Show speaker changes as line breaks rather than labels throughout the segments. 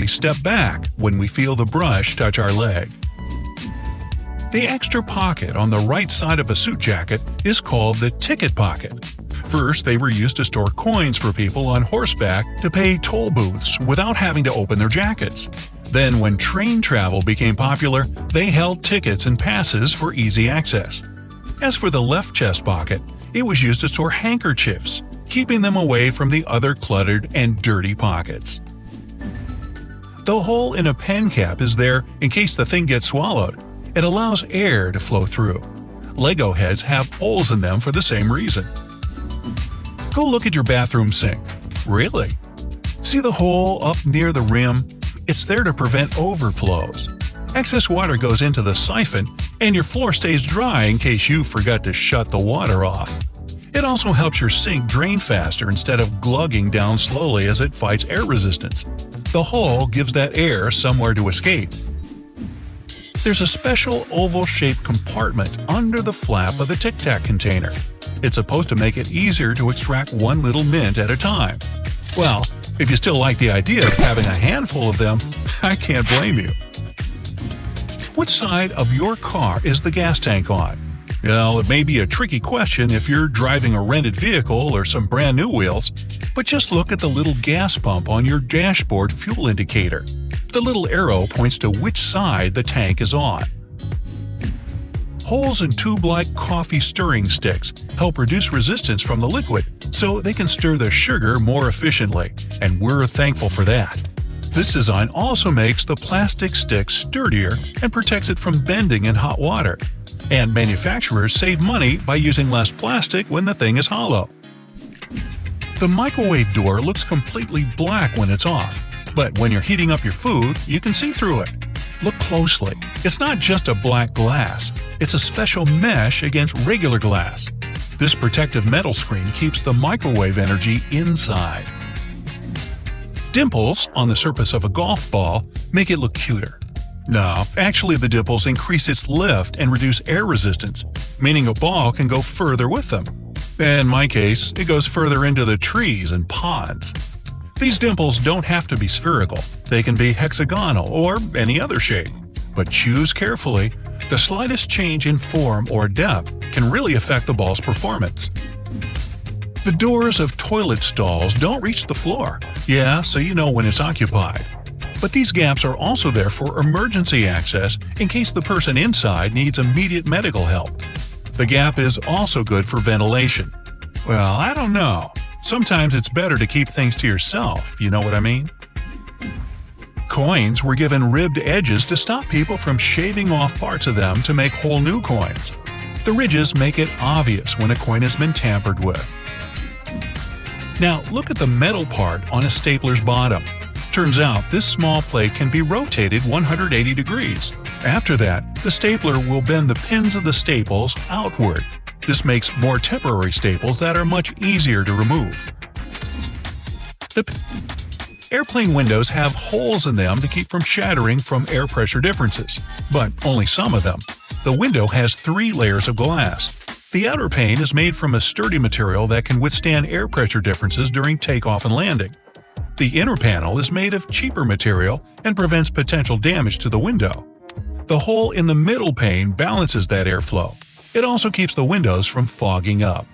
immediately step back when we feel the brush touch our leg. The extra pocket on the right side of a suit jacket is called the ticket pocket. First, they were used to store coins for people on horseback to pay toll booths without having to open their jackets. Then, when train travel became popular, they held tickets and passes for easy access. As for the left chest pocket, it was used to store handkerchiefs, keeping them away from the other cluttered and dirty pockets. The hole in a pen cap is there in case the thing gets swallowed. It allows air to flow through. Lego heads have holes in them for the same reason. Go look at your bathroom sink. Really? See the hole up near the rim? It's there to prevent overflows. Excess water goes into the siphon, and your floor stays dry in case you forgot to shut the water off. It also helps your sink drain faster instead of glugging down slowly as it fights air resistance. The hole gives that air somewhere to escape. There's a special oval-shaped compartment under the flap of the Tic Tac container. It's supposed to make it easier to extract one little mint at a time. Well, if you still like the idea of having a handful of them, I can't blame you. Which side of your car is the gas tank on? Well, it may be a tricky question if you're driving a rented vehicle or some brand new wheels, but just look at the little gas pump on your dashboard fuel indicator. The little arrow points to which side the tank is on. Holes in tube-like coffee stirring sticks help reduce resistance from the liquid, so they can stir the sugar more efficiently, and we're thankful for that. This design also makes the plastic stick sturdier and protects it from bending in hot water. And manufacturers save money by using less plastic when the thing is hollow. The microwave door looks completely black when it's off, but when you're heating up your food, you can see through it. Look closely. It's not just a black glass, it's a special mesh against regular glass. This protective metal screen keeps the microwave energy inside. Dimples on the surface of a golf ball make it look cuter. No, actually the dimples increase its lift and reduce air resistance, meaning a ball can go further with them. In my case, it goes further into the trees and ponds. These dimples don't have to be spherical, they can be hexagonal or any other shape. But choose carefully. The slightest change in form or depth can really affect the ball's performance. The doors of toilet stalls don't reach the floor. Yeah, so you know when it's occupied. But these gaps are also there for emergency access in case the person inside needs immediate medical help. The gap is also good for ventilation. Well, I don't know. Sometimes it's better to keep things to yourself, you know what I mean? Coins were given ribbed edges to stop people from shaving off parts of them to make whole new coins. The ridges make it obvious when a coin has been tampered with. Now look at the metal part on a stapler's bottom. Turns out this small plate can be rotated 180 degrees. After that, the stapler will bend the pins of the staples outward. This makes more temporary staples that are much easier to remove. The airplane windows have holes in them to keep from shattering from air pressure differences, but only some of them. The window has 3 layers of glass. The outer pane is made from a sturdy material that can withstand air pressure differences during takeoff and landing. The inner panel is made of cheaper material and prevents potential damage to the window. The hole in the middle pane balances that airflow. It also keeps the windows from fogging up.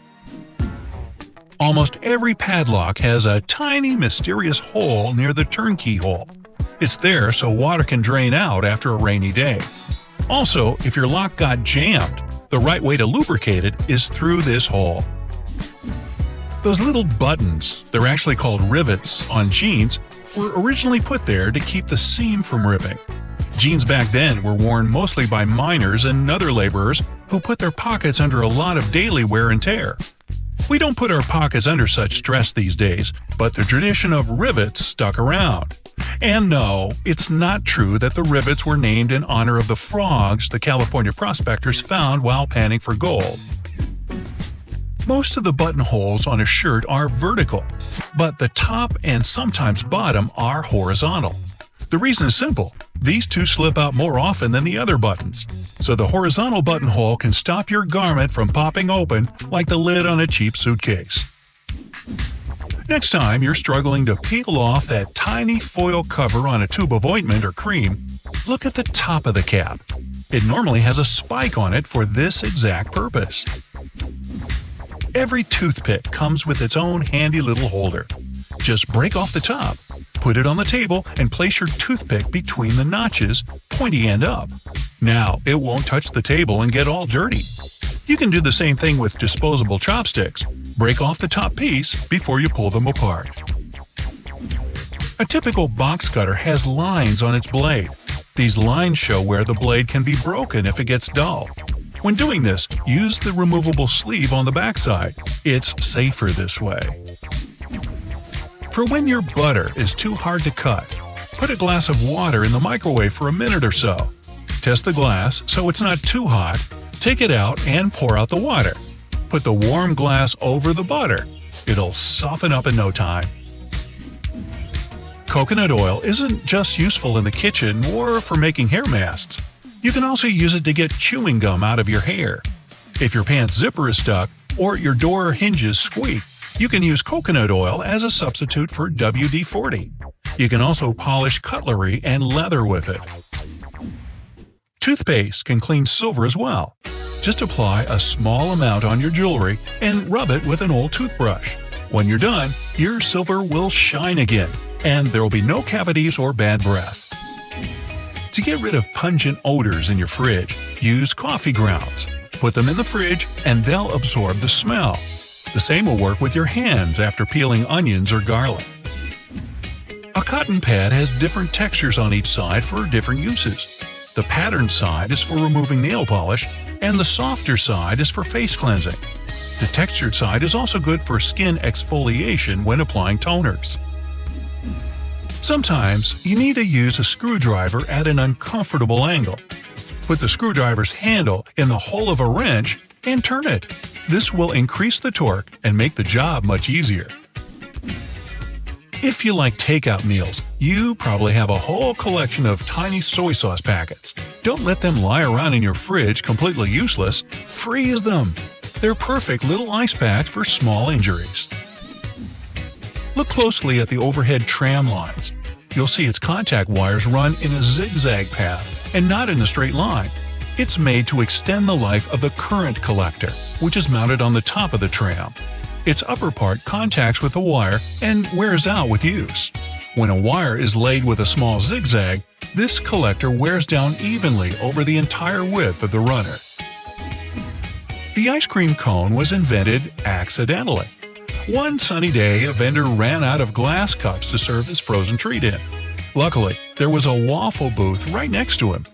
Almost every padlock has a tiny, mysterious hole near the turnkey hole. It's there so water can drain out after a rainy day. Also, if your lock got jammed, the right way to lubricate it is through this hole. Those little buttons, they're actually called rivets, on jeans, were originally put there to keep the seam from ripping. Jeans back then were worn mostly by miners and other laborers who put their pockets under a lot of daily wear and tear. We don't put our pockets under such stress these days, but the tradition of rivets stuck around. And no, it's not true that the rivets were named in honor of the frogs the California prospectors found while panning for gold. Most of the buttonholes on a shirt are vertical, but the top and sometimes bottom are horizontal. The reason is simple. These two slip out more often than the other buttons, so the horizontal buttonhole can stop your garment from popping open like the lid on a cheap suitcase. Next time you're struggling to peel off that tiny foil cover on a tube of ointment or cream, look at the top of the cap. It normally has a spike on it for this exact purpose. Every toothpick comes with its own handy little holder. Just break off the top, put it on the table, and place your toothpick between the notches, pointy end up. Now, it won't touch the table and get all dirty. You can do the same thing with disposable chopsticks. Break off the top piece before you pull them apart. A typical box cutter has lines on its blade. These lines show where the blade can be broken if it gets dull. When doing this, use the removable sleeve on the backside. It's safer this way. For when your butter is too hard to cut, put a glass of water in the microwave for a minute or so. Test the glass so it's not too hot. Take it out and pour out the water. Put the warm glass over the butter. It'll soften up in no time. Coconut oil isn't just useful in the kitchen or for making hair masks. You can also use it to get chewing gum out of your hair. If your pants zipper is stuck or your door hinges squeak, you can use coconut oil as a substitute for WD-40. You can also polish cutlery and leather with it. Toothpaste can clean silver as well. Just apply a small amount on your jewelry and rub it with an old toothbrush. When you're done, your silver will shine again, and there will be no cavities or bad breath. To get rid of pungent odors in your fridge, use coffee grounds. Put them in the fridge and they'll absorb the smell. The same will work with your hands after peeling onions or garlic. A cotton pad has different textures on each side for different uses. The patterned side is for removing nail polish, and the softer side is for face cleansing. The textured side is also good for skin exfoliation when applying toners. Sometimes you need to use a screwdriver at an uncomfortable angle. Put the screwdriver's handle in the hole of a wrench and turn it. This will increase the torque and make the job much easier. If you like takeout meals, you probably have a whole collection of tiny soy sauce packets. Don't let them lie around in your fridge completely useless. Freeze them! They're perfect little ice packs for small injuries. Look closely at the overhead tram lines. You'll see its contact wires run in a zigzag path and not in a straight line. It's made to extend the life of the current collector, which is mounted on the top of the tram. Its upper part contacts with the wire and wears out with use. When a wire is laid with a small zigzag, this collector wears down evenly over the entire width of the runner. The ice cream cone was invented accidentally. One sunny day, a vendor ran out of glass cups to serve his frozen treat in. Luckily, there was a waffle booth right next to him.